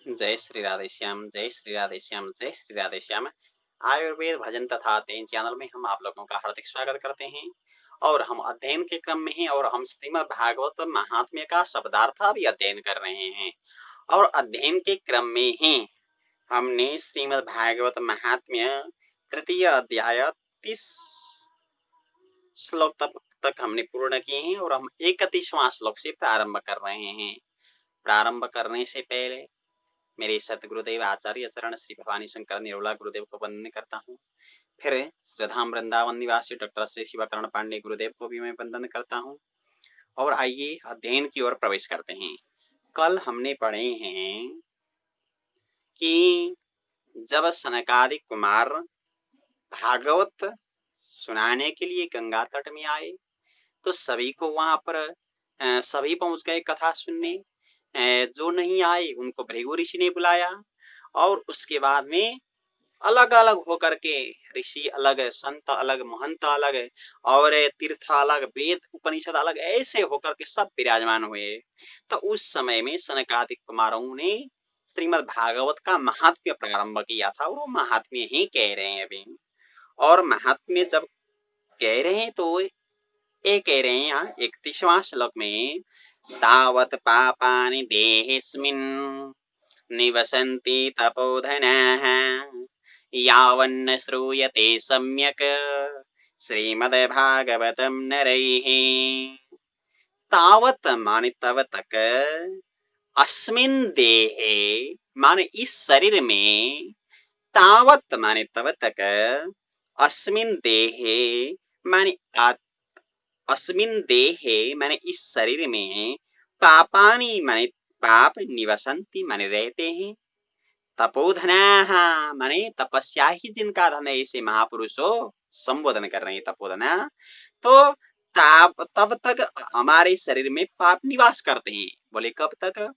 जय श्री राधे श्याम, जय श्री राधे श्याम, जय श्री राधे श्याम। आयुर्वेद भजन तथा तेन चैनल में हम आप लोगों का हार्दिक स्वागत करते हैं। और हम अध्ययन के क्रम में हैं और हम श्रीमद् भागवत महात्म्य का शब्दार्थ भी अध्ययन कर रहे हैं। और अध्ययन के क्रम में ही हमने श्रीमद् भागवत महात्म्य तृतीय अध्याय 30 श्लोक तक हमने पूर्ण किए हैं और हम 31वां श्लोक से प्रारंभ कर रहे हैं। प्रारंभ करने से पहले मेरे सतगुरुदेव आचार्य चरण श्री भवानी शंकर निरोला गुरुदेव को वंदन करता हूँ। फिर श्रद्धाम वृंदावन निवासी डॉक्टर श्री शिवकर्ण पांडे गुरुदेव को भी मैं वंदन करता हूँ। और आइए अध्ययन की ओर प्रवेश करते हैं। कल हमने पढ़े हैं कि जब सनकादिक कुमार भागवत सुनाने के लिए गंगा तट में आए तो सभी को वहां पर सभी पहुंच गए कथा सुनने। जो नहीं आए उनको भृगु ऋषि ने बुलाया और उसके बाद में अलग अलग होकर के ऋषि अलग, संत अलग, महंत अलग और तीर्थ अलग, वेद उपनिषद अलग, ऐसे होकर के सब विराजमान हुए। तो उस समय में सनकादिक कुमारों ने श्रीमद् भागवत का महात्म्य प्रारंभ किया था और वो महात्म्य ही कह रहे हैं अभी। और महात्म्य जब कह रहे हैं तो ये कह रहे हैं यहाँ 31वां श्लोक में, तावत पापानि देहेस्मिन् निवसन्ति तपोधनाः यावन्न श्रूयते सम्यक् श्रीमद्भागवतं नरैः। तावत माने तब तक, अस्मिन् देहे माने इस शरीर में, तावत माने तब तक, अस्मिन् देहे माने अस्मिन् देहे माने इस शरीर में, पापानि माने पाप, निवसन्ति माने रहते हैं, तपोधनाः माने तपस्या ही जिनका धन है, ऐसे महापुरुषों संबोधन कर रहे हैं तपोधना। तो तब तक हमारे शरीर में पाप निवास करते हैं। बोले कब तक?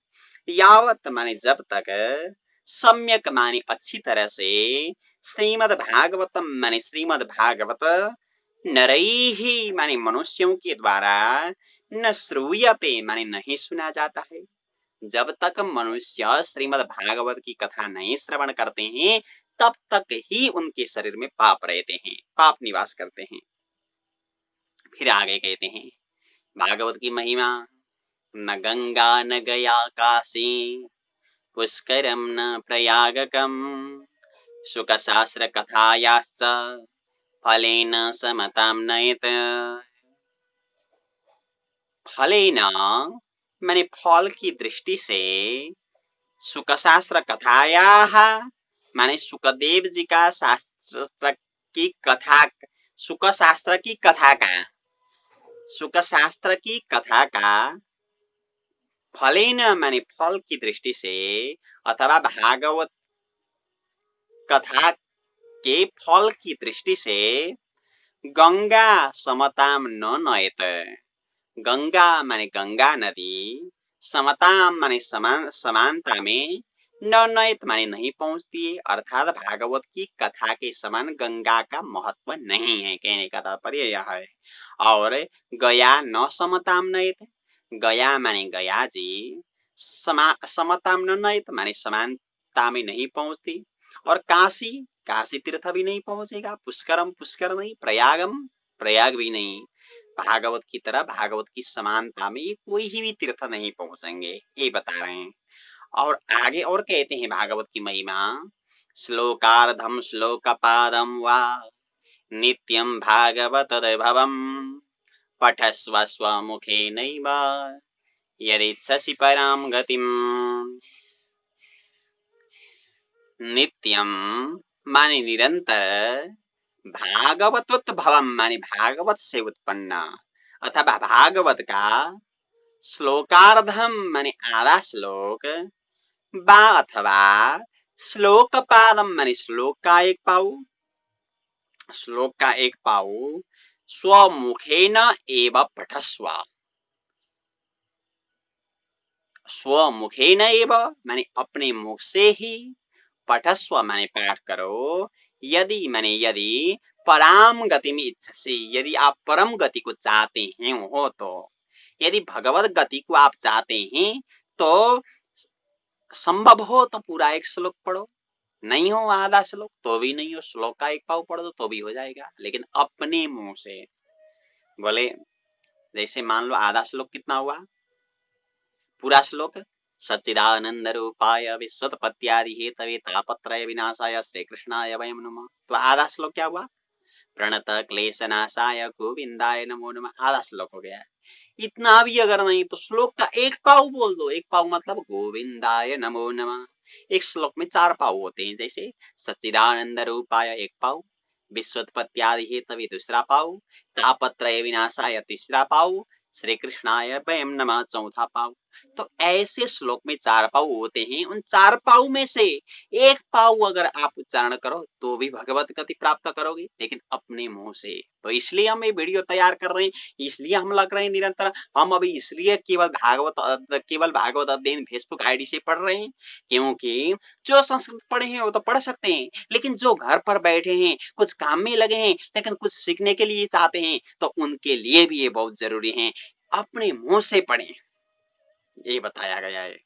यावत माने जब तक, सम्यक माने अच्छी तरह से, श्रीमद् भागवतम माने श्रीमद् भागवत, नरैहि माने मनुष्यों के द्वारा, न श्रूयते माने नहीं सुना जाता है। जब तक मनुष्य श्रीमद् भागवत की कथा नहीं श्रवण करते हैं तब तक ही उनके शरीर में पाप रहते हैं, पाप निवास करते हैं। फिर आगे कहते हैं भागवत की महिमा, न गंगा न गया काशी पुष्करम न प्रयागकम शुक शास्त्र कथायाश्च फलेन समताम नयत। फलेन माने फल की दृष्टि से, शुक शास्त्र कथायाः माने सुखदेव जी का शास्त्र की कथा, शुक शास्त्र की कथा का, शुक शास्त्र की कथा का, फलेन माने फल की दृष्टि से, अथवा भागवत कथा के फल की दृष्टि से, गंगा समताम न नयत, गंगा माने गंगा नदी, समताम माने समानता में, न नयत माने नहीं पहुंचती है, अर्थात भागवत की कथा के समान गंगा का महत्व नहीं है, कहने का तात्पर्य यह है। और गया न समताम नयत, गया माने गया जी, समताम न नयत माने समानता में नहीं पहुंचती। और काशी, काशी तीर्थ भी नहीं पहुंचेगा, पुष्करम पुष्कर नहीं, प्रयागम प्रयाग भी नहीं, भागवत की तरह भागवत की समानता में कोई ही तीर्थ नहीं पहुंचेंगे, ये बता रहे हैं। और आगे और कहते हैं भागवत की महिमा, श्लोकार्धम श्लोकपादम वा नित्यं भागवत भवम पठस्व स्वमुखेनैव यदिच्छसि परां गतिम। नित्यम माने निरंतर, भागवतोत भवम माने भागवत से उत्पन्न, अथवा भागवत का, श्लोकार्धम माने आधा श्लोक, बा अथवा श्लोक पादम माने श्लोक का एक पाऊ, श्लोक का एक पाऊ, स्वमुखेन एव पठस्व, स्वमुखेन एव माने अपने मुख से ही, पठस्व माने पाठ करो, यदि माने यदि, पराम गति में इच्छसे यदि आप परम गति को चाहते हैं हो तो, यदि भगवत गति को आप चाहते हैं तो संभव हो तो पूरा एक श्लोक पढ़ो, नहीं हो आधा श्लोक तो भी नहीं हो, श्लोक का एक पाव पढ़ दो तो भी हो जाएगा, लेकिन अपने मुंह से बोले। जैसे मान लो आधा श्लोक कितना हुआ, पूरा श्लोक सच्चिदानंद रूपाय विश्वोत्पत्त्यादि हेतवे तापत्रय विनाशाय श्री कृष्णाय वयम नमः। तो आधा श्लोक क्या हुआ, प्रणत क्लेश नाशाय गोविंदाय नमो नमः, आधा श्लोक हो गया। इतना भी अगर नहीं तो श्लोक का एक पाव बोल दो, एक पाव मतलब गोविंदाय नमो नमः। एक श्लोक में 4 पाव होते हैं, जैसे सच्चिदानंद रूपाय एक पाव, विश्वोत्पत्त्यादि हेतवे दूसरा पाव, तापत्रय विनाशाय तीसरा पाव, श्री कृष्णाय वयम नमः चौथा पाव। तो ऐसे श्लोक में 4 पाव होते हैं, उन 4 पाव में से एक पाव अगर आप उच्चारण करो तो भी भगवत गति प्राप्त करोगे, लेकिन अपने मुंह से। तो इसलिए हम ये वीडियो तैयार कर रहे हैं, इसलिए हम लग रहे हैं निरंतर। हम अभी इसलिए केवल भागवत अध्ययन फेसबुक आईडी से पढ़ रहे हैं, क्योंकि जो संस्कृत पढ़े हैं वो तो पढ़ सकते हैं, लेकिन जो घर पर बैठे हैं, कुछ काम में लगे हैं, लेकिन कुछ सीखने के लिए चाहते हैं, तो उनके लिए भी ये बहुत जरूरी है, अपने मुंह से पढ़ें, ये बताया गया है।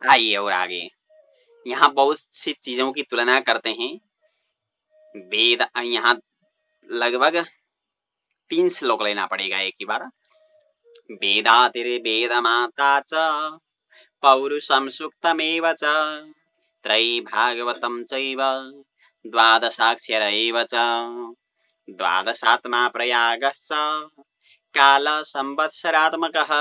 आइए और आगे, यहाँ बहुत सी चीजों की तुलना करते हैं। वेद, यहाँ लगभग 3 श्लोक लेना पड़ेगा एक ही बार। वेदातिर्वेदमाता च पौरुषं सूक्तमेव च त्रयी भागवतं चैव द्वादशाक्षर एव च द्वादशात्मा प्रयागश्च कालसंवत्सरात्मकः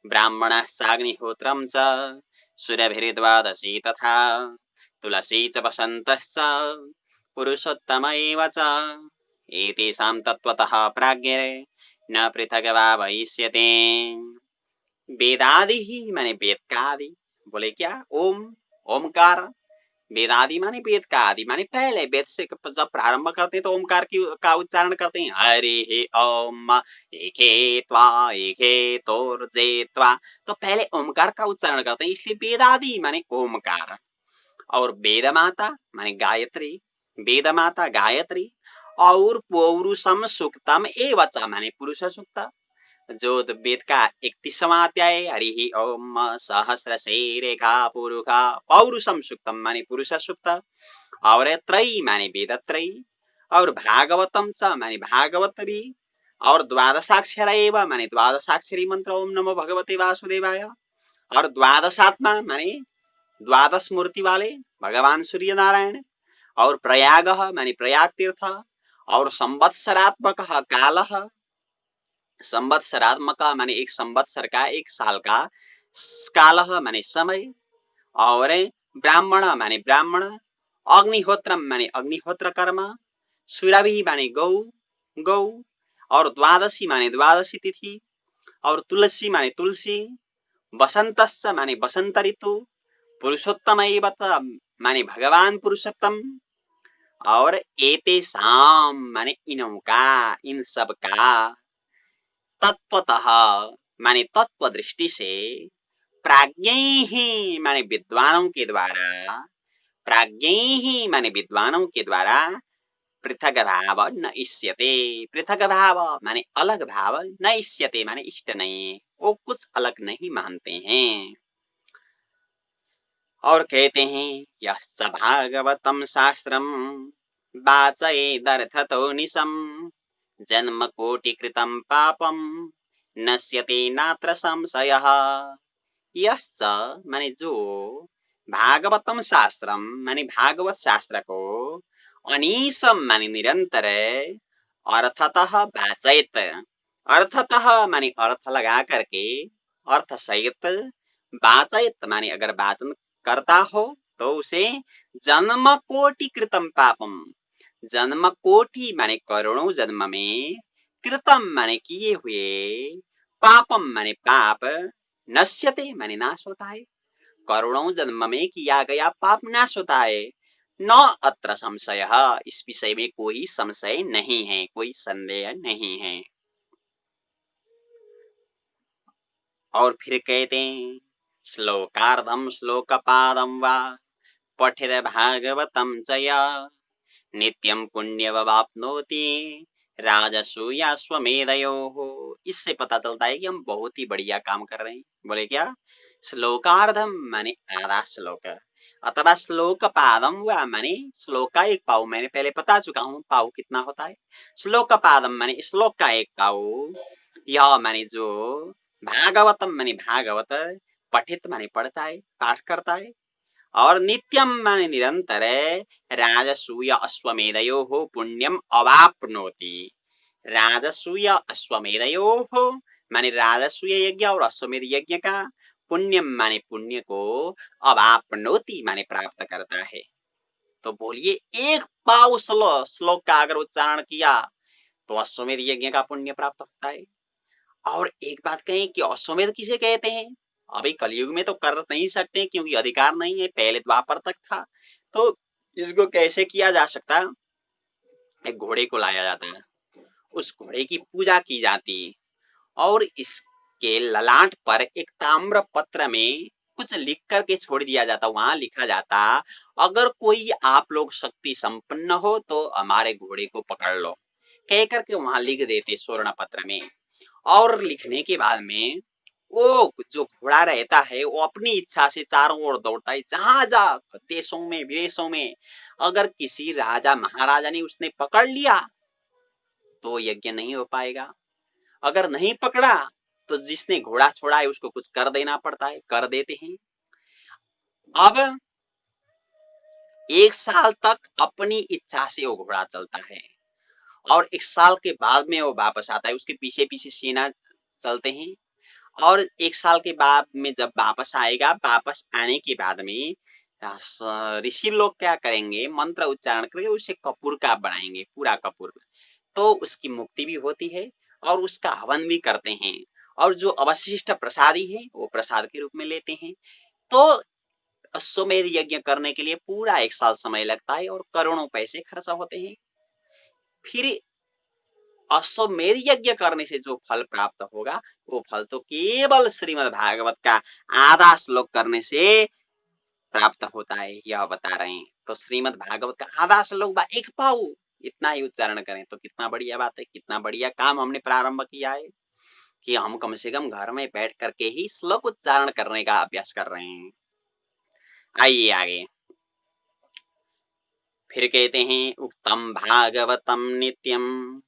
ब्राह्मणः साग्निहोत्रं च सुरभिर्द्वादशी तथा तुलसी च वसन्तश्च पुरुषोत्तम एव च एतेषां तत्त्वतः प्राज्ञे न पृथग्भावयिष्यते। वेदादि ही माने वेद का आदि, बोले क्या, ओम, ओमकार। वेदादि माने वेद का आदि, माने पहले वेद से जब प्रारंभ करते हैं तो ओमकार का उच्चारण करते हैं, हरि हे ओम एके त्वा एके तोर्जे त्वा। तो पहले ओमकार का उच्चारण करते हैं, इसलिए वेदादि माने ओमकार। और वेद माता माने गायत्री, वेद माता गायत्री। और पौरुषम सूक्तम एवं माने पुरुष सूक्त, जो वेद का 31वां अध्याय, हरि ओम सहस्र रेखा पुरुषा पौरुषम सूक्तम माने पुरुष सूक्त। और त्रयी माने वेद त्रयी। और भागवतम च माने भागवत भी। और द्वादशाक्षर एवं माने द्वादशाक्षरी मंत्र ओम नमो भगवते वासुदेवाय। और द्वादशात्मा माने द्वादश मूर्ति वाले भगवान सूर्य नारायण। और प्रयाग माने प्रयाग तीर्थ। और संवत्सरात्मक काल, संवत्सरात्मक माने एक संवत्सर का, एक साल का, काल माने समय। और ब्राह्मण माने ब्राह्मण। अग्निहोत्र माने अग्निहोत्र कर्म। सुरभि माने गौ, गौ। और द्वादशी माने द्वादशी तिथि। और तुलसी माने तुलसी। वसंतस्स माने वसंत ऋतु। पुरुषोत्तम माने भगवान पुरुषोत्तम। और एतेषाम माने इनों का, इन सब का, तत्वतः माने तत्व दृष्टि से, प्राज्ञै ही माने विद्वानों के द्वारा, प्राज्ञै ही माने विद्वानों के द्वारा, पृथक भाव न इष्यते, पृथक भाव माने अलग भाव, न इष्यते माने इष्ट नहीं, वो कुछ अलग नहीं मानते हैं। और कहते हैं यह स भागवतम शास्त्रम वाचयेदर्थतो निशम जन्म कोटि कृतं पापम नश्यते नात्र संशयः। यश्च माने जो, भागवतम शास्त्रम माने भागवत शास्त्र को, अनीसम माने निरंतर, अर्थतः वाचयत, अर्थतः माने अर्थ लगा करके, अर्थ सहित, वाचयत माने अगर वाचन करता हो तो उसे, जन्म कोटि कृतम पापम, जन्म कोटि माने करोड़ों जन्म में, कृतम माने किए हुए, पापम माने पाप, नश्यते माने नाश होता है, करोड़ों जन्म में किया गया पाप नाश होता है। न अत्र संशय, इस विषय में कोई संशय नहीं है, कोई संदेह नहीं है। और फिर कहते हैं श्लोकार्धम श्लोकपादम वा पठित भागवतम चया नित्यम पुण्यवाप्नोति राजसूयाश्वमेधयोः। इससे पता चलता है कि हम बहुत ही बढ़िया काम कर रहे हैं। बोले क्या, श्लोकार्धम माने आधा श्लोक, अथवा श्लोक पादम हुआ माने श्लोक का एक पाव। मैंने पहले बता चुका हूँ पाव कितना होता है। श्लोक पादम माने श्लोक का एक पाव, यह माने जो भागवतम माने भागवत, पठित माने पढ़ता है, पाठ करता है, और नित्यम माने निरंतर है, राजसूय अश्वमेधयो हो पुण्यम अवाप्नोति। राजसूय अश्वमेधयो हो माने राजसूय यज्ञ और अश्वमेध यज्ञ का, पुण्यम माने पुण्य को, अवाप्नोति माने प्राप्त करता है। तो बोलिए एक पाव श्लोक का अगर उच्चारण किया तो अश्वमेध यज्ञ का पुण्य प्राप्त होता है। और एक बात कहें कि अश्वमेध किसे कहते हैं? अभी कलयुग में तो कर नहीं सकते क्योंकि अधिकार नहीं है, पहले द्वापर तक था। तो इसको कैसे किया जा सकता है? एक घोड़े को लाया जाता है, उस घोड़े की पूजा की जाती है, और इसके ललाट पर एक ताम्र पत्र में कुछ लिख करके छोड़ दिया जाता। वहां लिखा जाता, अगर कोई आप लोग शक्ति संपन्न हो तो हमारे घोड़े को पकड़ लो, कह करके वहां लिख देते स्वर्ण पत्र में। और लिखने के बाद में वो जो घोड़ा रहता है वो अपनी इच्छा से चारों ओर दौड़ता है, जहां जा देशों में विदेशों में। अगर किसी राजा महाराजा ने उसने पकड़ लिया तो यज्ञ नहीं हो पाएगा, अगर नहीं पकड़ा तो जिसने घोड़ा छोड़ा है उसको कुछ कर देना पड़ता है, कर देते हैं। अब 1 साल तक अपनी इच्छा से वो घोड़ा चलता है, और 1 साल के बाद में वो वापस आता है, उसके पीछे पीछे सेना चलते हैं। और 1 साल के बाद में जब वापस आएगा, वापस आने के बाद में ऋषि लोग क्या करेंगे, मंत्र उच्चारण करके उसे कपूर का बनाएंगे, पूरा कपूर, तो उसकी मुक्ति भी होती है और उसका हवन भी करते हैं। और जो अवशिष्ट प्रसादी है वो प्रसाद के रूप में लेते हैं। तो अश्वमेध यज्ञ करने के लिए पूरा 1 साल समय लगता है और करोड़ों पैसे खर्च होते हैं। फिर अश्वमेध यज्ञ करने से जो फल प्राप्त होगा वो फल तो केवल श्रीमद् भागवत का आधा श्लोक करने से प्राप्त होता है, यह बता रहे हैं। तो श्रीमद् भागवत का आधा श्लोक बा एक पाऊ, इतना ही उच्चारण करें तो कितना बढ़िया बात है, कितना बढ़िया काम हमने प्रारंभ किया है कि हम कम से कम घर में बैठ करके ही श्लोक उच्चारण करने का अभ्यास कर रहे हैं। आइए आगे फिर कहते हैं, उक्तम भागवतम नित्यम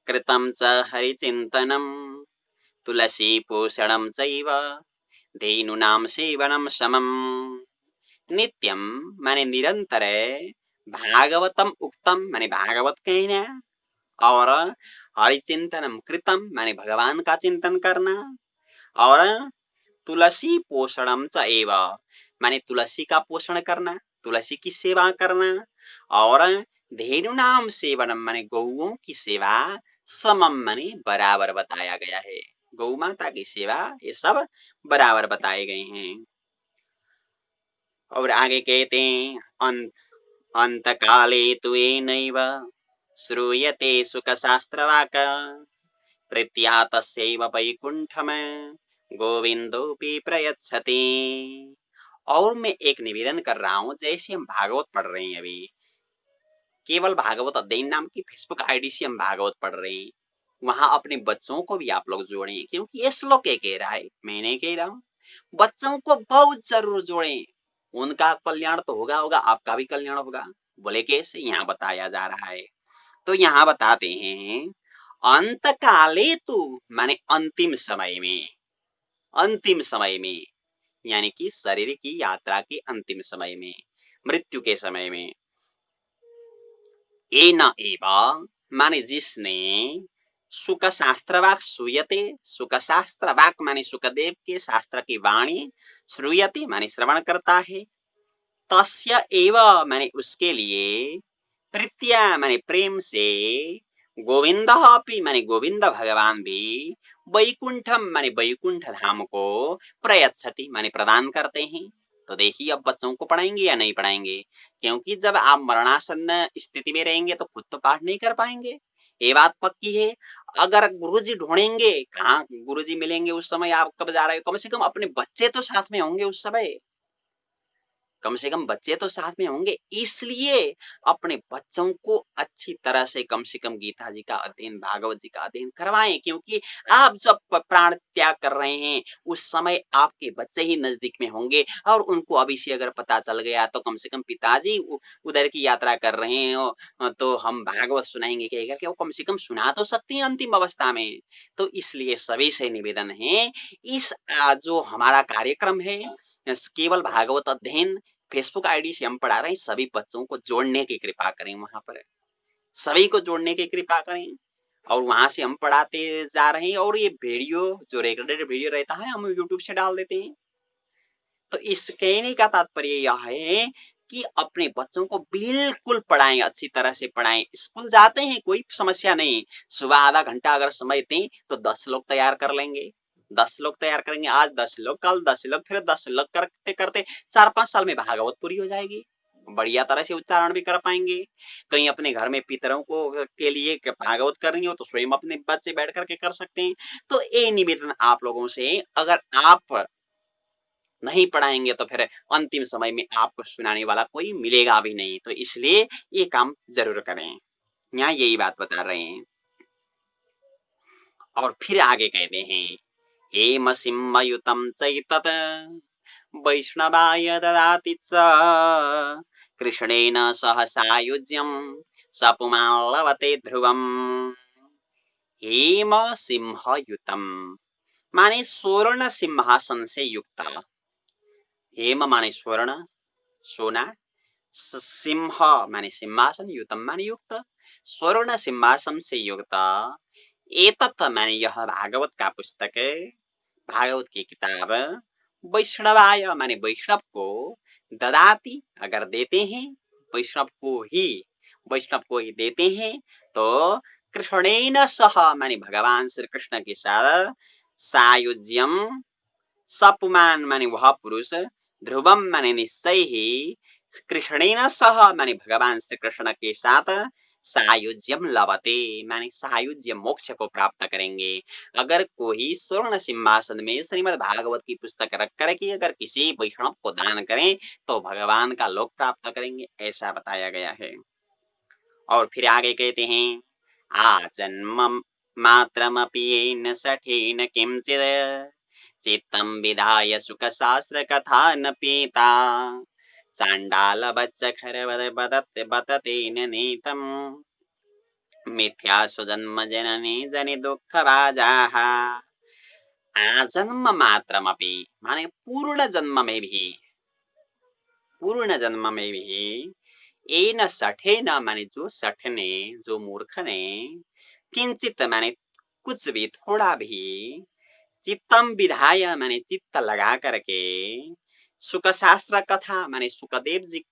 कृतम च हरिचिंतनम तुलसी पोषणम चैव धेनुनाम सेवनम समम। नित्यम माने निरंतर, भागवतम उक्तम माने भागवत कहना, और हरिचिंतनम कृतम माने भगवान का चिंतन करना, और तुलसी पोषणम च एव माने तुलसी का पोषण करना, तुलसी की सेवा करना, और धेनुनाम सेवनम माने गौओं की सेवा, समम माने बराबर बताया गया है, गौ माता की सेवा, ये सब बराबर बताए गए हैं। और आगे कहते हैं, अंत काले तु येनैव श्रूयते सुख शास्त्रवाक प्रीत्या तस्यैव वैकुंठम गोविंदोऽपि प्रयच्छति। और मैं एक निवेदन कर रहा हूं, जैसे हम भागवत पढ़ रहे हैं, अभी केवल भागवत अध्ययन नाम की फेसबुक आईडी से हम भागवत पढ़ रहे हैं, वहां अपने बच्चों को भी आप लोग जोड़ें, क्योंकि ये श्लोक कह रहा है, मैं नहीं कह रहा हूं। बच्चों को बहुत जरूर जोड़ें, उनका कल्याण तो होगा होगा, आपका भी कल्याण होगा। बोले कैसे, यहाँ बताया जा रहा है। तो यहाँ बताते हैं, अंत काले तु माने अंतिम समय में, अंतिम समय में यानी कि शरीर की यात्रा के अंतिम समय में, मृत्यु के समय में, ए न एवा माने जिसने सुख शास्त्रवाक श्रूयते, सुख शास्त्रवाक माने सुखदेव के शास्त्र की वाणी, श्रूयते माने श्रवण करता है, तस्य एव माने उसके लिए, प्रीत्या माने प्रेम से, गोविंद अपि माने गोविंद भगवान भी, वैकुंठम माने वैकुंठ धाम को, प्रयच्छति माने प्रदान करते हैं। तो देखिए अब बच्चों को पढ़ाएंगे या नहीं पढ़ाएंगे, क्योंकि जब आप मरणासन्न स्थिति में रहेंगे तो खुद तो पाठ नहीं कर पाएंगे, ये बात पक्की है। अगर गुरुजी ढूंढेंगे, कहाँ गुरुजी मिलेंगे उस समय, आप कब जा रहे हो, कम से कम अपने बच्चे तो साथ में होंगे उस समय। कम से कम बच्चे तो साथ में होंगे, इसलिए अपने बच्चों को अच्छी तरह से कम गीता जी का अध्ययन, भागवत जी का अध्ययन करवाएं, क्योंकि आप जब प्राण त्याग कर रहे हैं उस समय आपके बच्चे ही नजदीक में होंगे और उनको अभी से अगर पता चल गया तो कम से कम पिताजी उधर की यात्रा कर रहे हैं तो हम भागवत सुनाएंगे कहेगा कि वो कम से कम सुना तो सकते हैं अंतिम अवस्था में। तो इसलिए सभी से निवेदन है, इस जो हमारा कार्यक्रम है केवल भागवत अध्ययन फेसबुक आईडी से हम पढ़ा रहे हैं, सभी बच्चों को जोड़ने की कृपा करें, वहां पर सभी को जोड़ने की कृपा करें और वहां से हम पढ़ाते जा रहे हैं। और ये वीडियो जो रिकॉर्डेड वीडियो रहता है हम यूट्यूब से डाल देते हैं। तो इस कहने का तात्पर्य यह है कि अपने बच्चों को बिल्कुल पढ़ाएं, अच्छी तरह से पढ़ाएं। स्कूल जाते हैं कोई समस्या नहीं, सुबह आधा घंटा अगर समय दें तो 10 लोग तैयार कर लेंगे, 10 लोग तैयार करेंगे, आज 10 लोग, कल 10 लोग, फिर 10 लोग करते करते 4-5 साल में भागवत पूरी हो जाएगी, बढ़िया तरह से उच्चारण भी कर पाएंगे। कहीं अपने घर में पितरों को के लिए भागवत करनी हो तो स्वयं अपने बच्चे बैठ करके कर सकते हैं। तो ये निवेदन आप लोगों से, अगर आप नहीं पढ़ाएंगे तो फिर अंतिम समय में आपको सुनाने वाला कोई मिलेगा भी नहीं, तो इसलिए ये काम जरूर करें। यहाँ यही बात बता रहे हैं। और फिर आगे कहते हैं, हेम सिंहयुतम चैतत वैष्णवाय ददाति च कृष्णेन सह सायुज्यम सपुमान् लभते ध्रुवम। हेम सिंहयुतम माने स्वर्ण सिंहासन से युक्त, हेम माने स्वर्ण सोना, सिंह माने सिंहासन, युतम माने युक्त, स्वर्ण सिंहासन से युक्त, एतत् माने यह भागवत का पुस्तक, भागवत की किताब, वैष्णवाय माने वैष्णव को, ददाति अगर देते हैं, वैष्णव को ही देते हैं, तो कृष्णेन सह माने भगवान श्री कृष्ण के साथ, सायुज्यम सपुमान माने वह पुरुष, ध्रुवम माने निश्चय ही, कृष्णेन सह माने भगवान श्री कृष्ण के साथ, सायुज्यम लभते माने सायुज्य मोक्ष को प्राप्त करेंगे। अगर कोई स्वर्ण सिंहासन में श्रीमद् भागवत की पुस्तक रख कर के अगर किसी वैष्णव को दान करें तो भगवान का लोक प्राप्त करेंगे, ऐसा बताया गया है। और फिर आगे कहते हैं, आ जन्म मात्रमपि येन सठेन किंचित् चित्तं विधाय सुखशास्त्र कथा न पीता चांडाल बच्च खरवद बततेन नीतम मिथ्या सुजन्म जननी जनि दुख भाजाः। आजन्म मात्रमपि माने पूर्ण जन्म में भी एन सठे न माने जो सठ ने, जो मूर्ख ने, किंचित माने कुछ भी, थोड़ा भी, चित्तम विधाय माने चित्त लगा करके, सुख शास्त्र कथा माने सुखदेव जी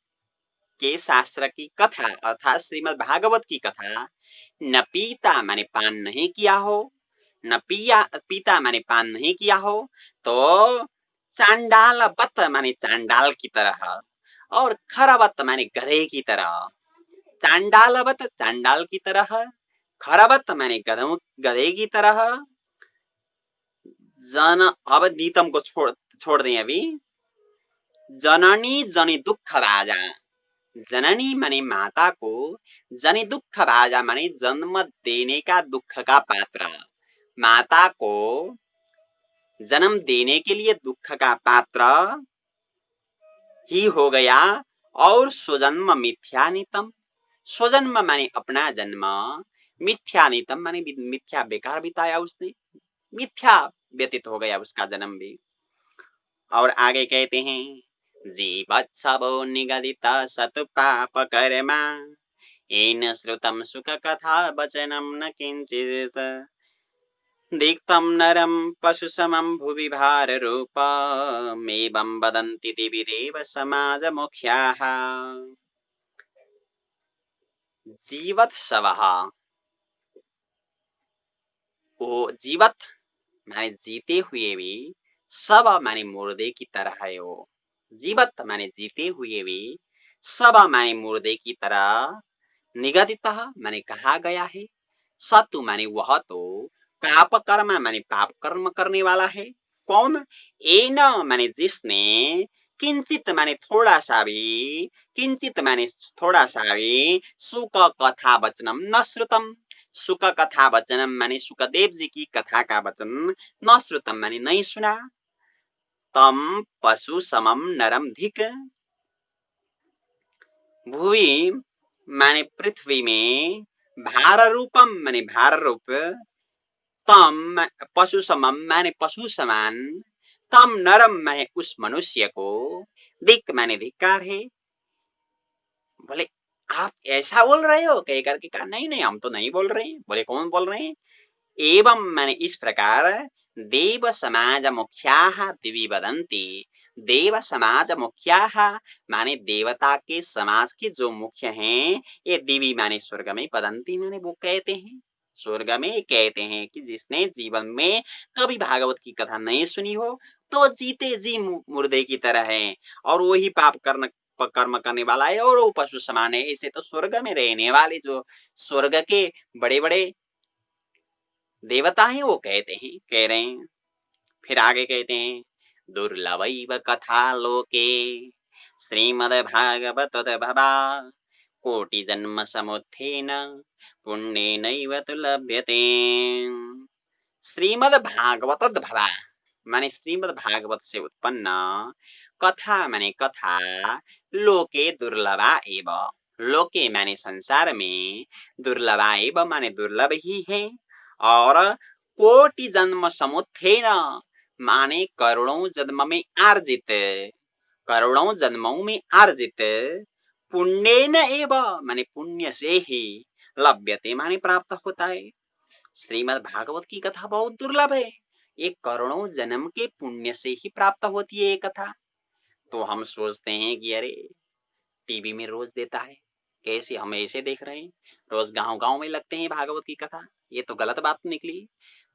के शास्त्र की कथा अर्थात श्रीमद् भागवत की कथा, न पीता माने पान नहीं किया हो, न पीता माने पान नहीं किया हो, तो चांडाल बत माने चांडाल की तरह, और खरबत माने गधे की तरह, चांडालवत चांडाल की तरह, खरबत माने गधे की तरह, जन अब नीतम को छोड़ दें अभी, जननी जनि दुख भाजा, जननी माने माता को, जनि दुख भाजा माने जन्म देने का दुख का पात्र, माता को जन्म देने के लिए दुख का पात्र ही हो गया। और स्वजन्म मिथ्यानितम, स्वजन्म माने अपना जन्म, मिथ्यानितम माने मिथ्या बेकार बिताया उसने, मिथ्या व्यतीत हो गया उसका जन्म भी। और आगे कहते हैं, जीवत्सवो निगदित सत पाप कर्मा येन श्रुतम सुख कथा वचनम न किंचित दीक्तम नरम पशु समम भुवि भार रूपमेवं वदन्ति दिविदेव समाज मुख्याः। जीवत्सवः, वो जीवत माने जीते हुए भी, सब माने मुर्दे की तरह है वो, जीवत माने जीते हुए भी, सब माने मुर्दे की तरह, निगदित माने कहा गया है, सतु माने वह तो, पाप कर्म माने पाप कर्म करने वाला है, कौन, एन माने जिसने, किंचित माने थोड़ा सा भी, किंचित माने थोड़ा सा भी, सुक कथा वचनम न श्रुतम। सुक कथा वचनम माने सुखदेव जी की कथा का वचन, न श्रुतम माने नहीं सुना। तम पशु समम नरम धिक। भुवि माने पृथ्वी में, भार रूपम माने भार रूप, तम पशु समम माने पशु समान, तम नरम माने उस मनुष्य को, दिक माने धिक्कार है। बोले आप ऐसा बोल रहे हो, कह करके कहा नहीं नहीं हम तो नहीं बोल रहे हैं। बोले कौन बोल रहे हैं? एवं माने इस प्रकार, देव समाज मुख्या दिवि वदंती। देव समाज मुख्या माने देवता के समाज के जो मुख्य हैं, ये दिवी माने स्वर्ग में, वदंती माने वो कहते हैं, स्वर्ग में कहते हैं कि जिसने जीवन में कभी भागवत की कथा नहीं सुनी हो तो जीते जी मुर्दे की तरह है, और वही पाप कर्म करने वाला है, और वो पशु समान है। इसे तो स्वर्ग में रहने वाले जो स्वर्ग के बड़े बड़े देवता हैं वो कहते हैं, कह रहे हैं। फिर आगे कहते हैं, दुर्लभैव कथा लोके श्रीमद्भागवत भवा, कोटि जन्म समुत्थेन पुण्येनैव तु लभ्यते। श्रीमद् भागवत भवा माने श्रीमद् भागवत से उत्पन्न, कथा माने कथा, लोके दुर्लभा एव, लोके माने संसार में, दुर्लभा एव माने दुर्लभ ही है, और कोटि जन्म समुत्थेन माने करोड़ों जन्म में अर्जित, करोड़ों जन्मों में अर्जित, पुण्येन एव माने पुण्य से ही, लभ्यते माने प्राप्त होता है। श्रीमद् भागवत की कथा बहुत दुर्लभ है, ये करोड़ों जन्म के पुण्य से ही प्राप्त होती है ये कथा। तो हम सोचते हैं कि अरे टीवी में रोज देता है, कैसे हम ऐसे देख रहे हैं, रोज गांव गांव में लगते हैं भागवत की कथा, ये तो गलत बात निकली।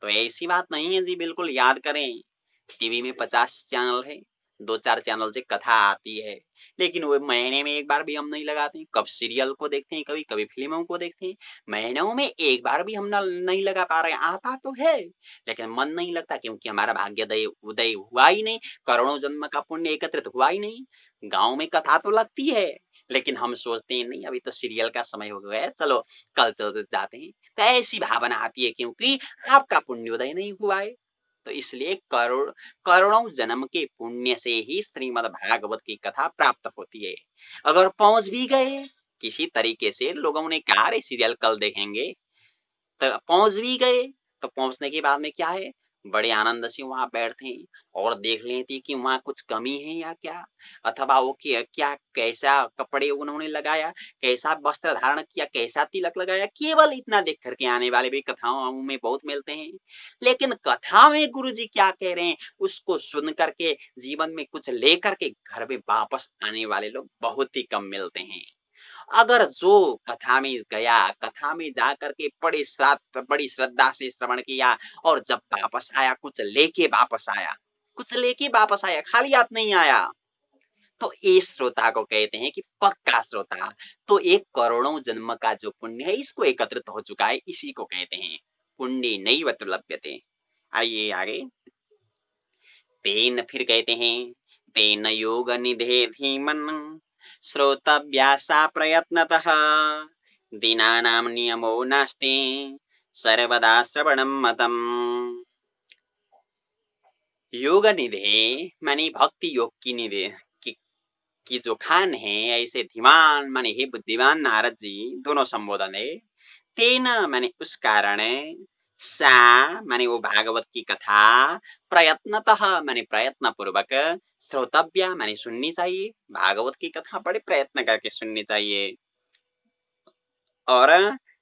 तो ऐसी बात नहीं है जी, बिल्कुल याद करें, टीवी में 50 चैनल है, 2-4 चैनल से कथा आती है, लेकिन वो महीने में एक बार भी हम नहीं लगाते। कब सीरियल को देखते हैं, कभी कभी फिल्मों को देखते हैं, महीनों में एक बार भी हम नहीं लगा पा रहे हैं। आता तो है लेकिन मन नहीं लगता, क्योंकि हमारा भाग्योदय उदय हुआ ही नहीं, करोड़ों जन्म का पुण्य एकत्रित हुआ ही नहीं। गांव में कथा तो लगती है, लेकिन हम सोचते हैं नहीं अभी तो सीरियल का समय हो गया है, चलो कल चल जाते हैं। तो ऐसी भावना आती है, क्योंकि आपका पुण्योदय नहीं हुआ है। तो इसलिए करोड़ों जन्म के पुण्य से ही श्रीमद् भागवत की कथा प्राप्त होती है। अगर पहुंच भी गए किसी तरीके से, लोगों ने कहा अरे सीरियल कल देखेंगे, तो पहुंच भी गए, तो पहुंचने के बाद में क्या है, बड़े आनंद से वहां बैठते और देख लेते कि वहां कुछ कमी है या क्या, अथवा वो क्या कैसा कपड़े उन्होंने लगाया, कैसा वस्त्र धारण किया, कैसा तिलक लगाया, केवल इतना देख करके आने वाले भी कथाओं में बहुत मिलते हैं। लेकिन कथा में गुरु जी क्या कह रहे हैं उसको सुन करके जीवन में कुछ लेकर के घर में वापस आने वाले लोग बहुत ही कम मिलते हैं। अगर जो कथा में गया, कथा में जाकर के बड़ी श्रद्धा से श्रवण किया, और जब वापस आया कुछ लेके वापस आया, खाली हाथ नहीं आया, तो इस श्रोता को कहते हैं कि पक्का श्रोता। तो एक करोड़ों जन्म का जो पुण्य है इसको एकत्रित हो चुका है, इसी को कहते हैं पुण्य नैव तु लभ्यते। आइए आगे, तेन फिर कहते हैं, तेन योग निधे धीमन श्रोतव्यासा प्रयत्नतः, दीनानां नियमो नास्ति सर्वदा श्रवणं मतम्। योग निधे माने भक्ति योग की निधे की जो खान है, ऐसे धीमान माने हे बुद्धिमान नारद जी, दोनों संबोधन है। तेन माने उस कारण, सा माने वो भागवत की कथा, प्रयत्नतः माने प्रयत्न पूर्वक, श्रोतव्य माने सुननी चाहिए, भागवत की कथा बड़े प्रयत्न करके सुननी चाहिए। और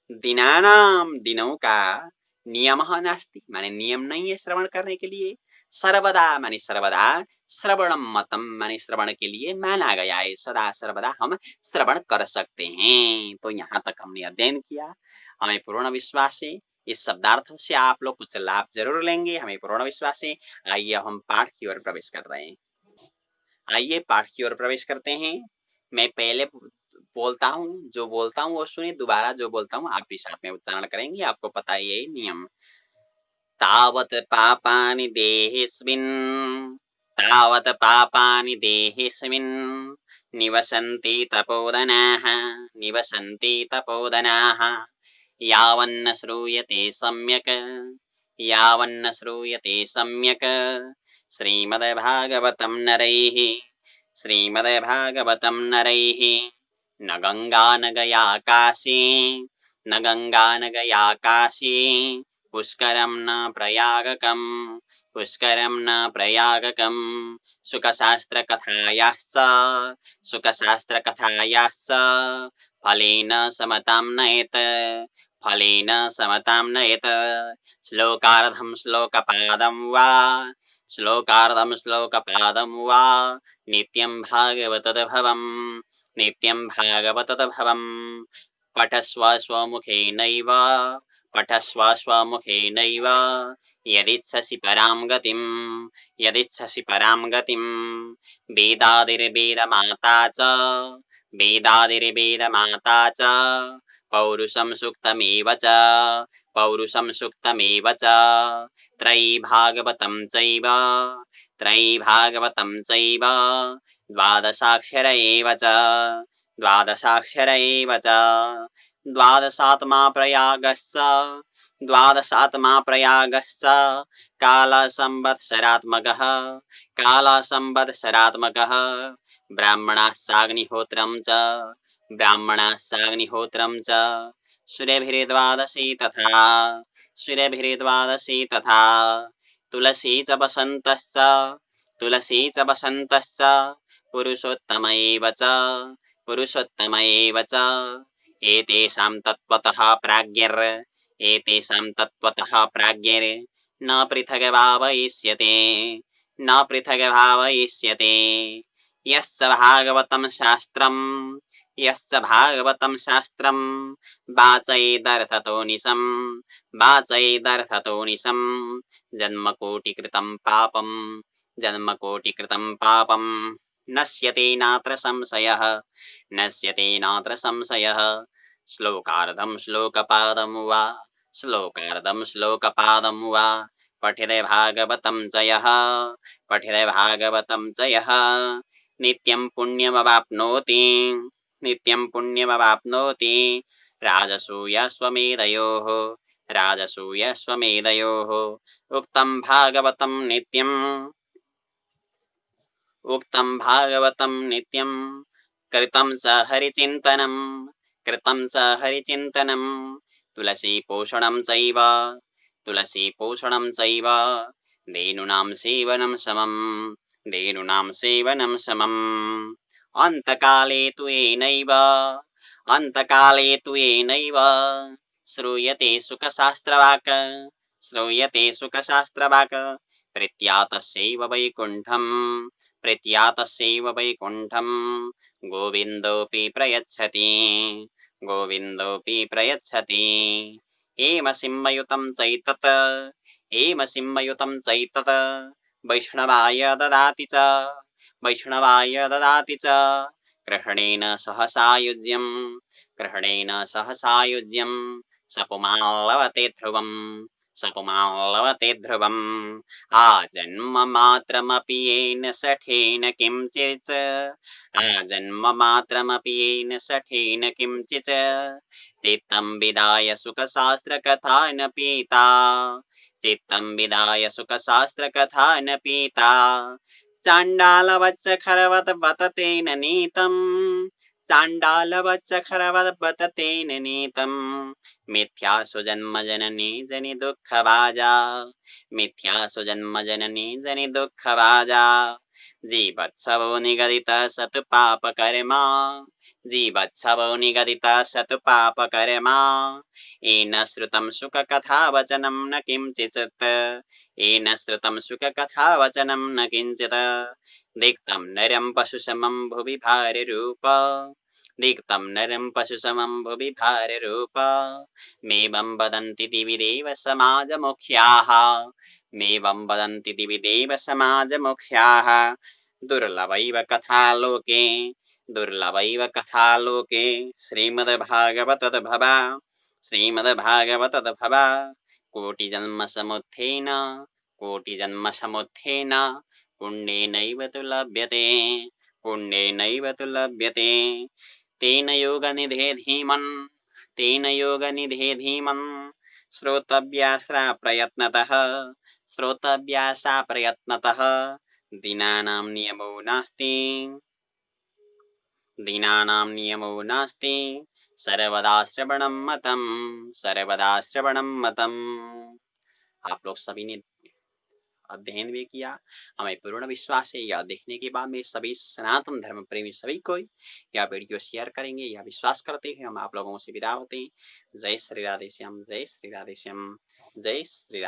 दिनानाम दिनों का नियम नास्ति माने नियम नहीं है श्रवण करने के लिए, सर्वदा माने सर्वदा, श्रवणम मतम माने श्रवण के लिए माना गया है, सदा सर्वदा हम श्रवण कर सकते हैं। तो यहाँ तक हमने अध्ययन किया, हमें पूर्ण विश्वास है इस शब्दार्थ से आप लोग कुछ लाभ जरूर लेंगे, हमें पूर्ण विश्वास है। आइए हम पाठ की ओर प्रवेश कर रहे हैं। आइए पाठ की ओर प्रवेश करते हैं। मैं पहले बोलता हूँ, जो बोलता हूँ वो सुनिए, दोबारा जो बोलता हूँ आप भी साथ में उच्चारण करेंगे, आपको पता ही है नियम। तावत पापानि देहेस्मिन् तावत् पापानि देहेऽस्मिन् निवसन्ति तपोधनाः निवसन्ति तपोधनाः यावन्न श्रूयते सम्यक् यावन्न श्रूयते सम्यक् श्रीमद्भागवतं नरैः श्रीमद्भागवतं नरैः न गङ्गा न गया काशी न गङ्गा न गया काशी पुष्करं न प्रयागकम् पुष्करं न प्रयागकम् सुखशास्त्रकथायाश्च सुखशास्त्रकथायाश्च फलेन समतां नयेत् फलेन समतां नयेत् श्लोकार्धं श्लोकपादं वा श्लोकार्धं श्लोकपादं वा नित्यं भागवतदभवम् नित्यं भागवतदभवम् पठस्व स्वमुखेनैव पठस्व स्वमुखेनैव यदिच्छसि परां गतिं यदिच्छसि परां गतिं वेदादिर्वेदमाता च वेदादिर्वेदमाता च पौरुषं सूक्तमेव च पौरुषं सूक्तमेव च त्रयी भागवतं चैव त्रयी भागवतं चैव द्वादशाक्षर एव च द्वादशाक्षर एव च द्वादशात्मा प्रयागश्च द्वादशात्मा प्रयागश्च कालसंवत्सरात्मकः कालसंवत्सरात्मकः ब्राह्मणास्साग्निहोत्रं च ब्राह्मणास्साग्निहोत्रं च सूर्यभिर्द्वादशी तथा सूर्यभिर्द्वादशी तथा तुलसी च वसन्तश्च तुलसी च वसन्तश्च पुरुषोत्तम एव च पुरुषोत्तम एव च एतेषां तत्त्वतः प्राज्ञर् एतेषां तत्त्वतः प्राज्ञर् न पृथग् भावयिष्यते न पृथग् भावयिष्यते यस्य भागवतं शास्त्रं यस्य भागवतं शास्त्रं वाचयेदर्थतो निशं वाचयेदर्थतो निशं जन्मकोटिकृतं पापं जन्मकोटिकृतं पापं नश्यते नात्र संशयः नश्यते नात्र संशयः श्लोकार्धं श्लोकपादं वा श्लोकार्धं श्लोकपादं वा पठिते भागवतं च यः पठिते भागवतं च यः नित्यं पुण्यमवाप्नोति नित्यं पुण्यमवाप्नोति राजसूयस्वमेधयोः राजसूयस्वमेधयोः उक्तं भागवतं नित्यम् उक्तं भागवतं नित्यं कृतं च हरिचिन्तनं कृतं च हरिचिन्तनं तुलसीपोषणं चैव तुलसीपोषणं चैव धेनूनां सेवनं समं धेनूनां सेवनं समम् अन्तकाले तु येनैव अन्तकाले तु येनैव श्रूयते सुखशास्त्रवाक् श्रूयते सुखशास्त्रवाक् प्रत्यातस्यैव वैकुण्ठम् प्रत्यातस्यैव वैकुण्ठम् गोविन्दोऽपि प्रयच्छति गोविन्दोऽपि प्रयच्छति हेमसिंहयुतं चैतत् हेमसिंहयुतं चैतत् वैष्णवाय ददाति च वैष्णवाय ददाति च ग्रहणेन सहसायुज्यं ग्रहणेन सहसायुज्यं सपुमाल्लवते ध्रुवम् सपुमाल्लवते ध्रुवम् आजन्ममात्रमपि येन सठेन किञ्चित् आजन्ममात्रमपि येन सठेन किञ्चित् चित्तं विदाय सुखशास्त्रकथा न पीता चित्तं विदाय सुखशास्त्रकथा न पीता चाण्डालवच्च खरवत् बत तेन नीतम् चाण्डालवच्च खरवत् बत तेन नीतम् मिथ्यासु जन्म जननी जनि दुःखभाजा मिथ्यासु जन्म जननी जनि दुःखभाजा जीवत्सवो निगदित सत् पापकर्मा जीवत्सवो निगदित सत् पापकर्मा येन श्रुतं सुखकथावचनं न किञ्चित् येन श्रुतं सुखकथावचनं न किञ्चित् दिक्तं नरं पशुसमं भुवि भार्यरूप दिक्तं नरं पशुसमं भुवि भार्यरूप मेवं वदन्ति दिवि देव समाजमुख्याः मेवं वदन्ति दिवि देव समाजमुख्याः दुर्लभैव कथालोके दुर्लभैव कथालोके श्रीमद्भागवतद्भवा श्रीमद्भागवतद्भवा कोटिजन्मसमुत्थेन कोटिजन्मसमुत्थेन पुण्येनैव तु लभ्यते पुण्येनैव तु लभ्यते तेन योगनिधे धीमन् श्रोतव्यासा प्रयत्नतः दीनानां नियमो नास्ति सर्वदा श्रवणं मतम्। आप लोग सभी ने अध्ययन भी किया। हमें पूर्ण विश्वास है यह देखने के बाद में सभी सनातन धर्म प्रेमी सभी को यह वीडियो शेयर करेंगे, यह विश्वास करते हैं। हम आप लोगों से विदा होते हैं। जय श्री राधे श्याम, जय श्री राधे श्याम, जय श्री राधे।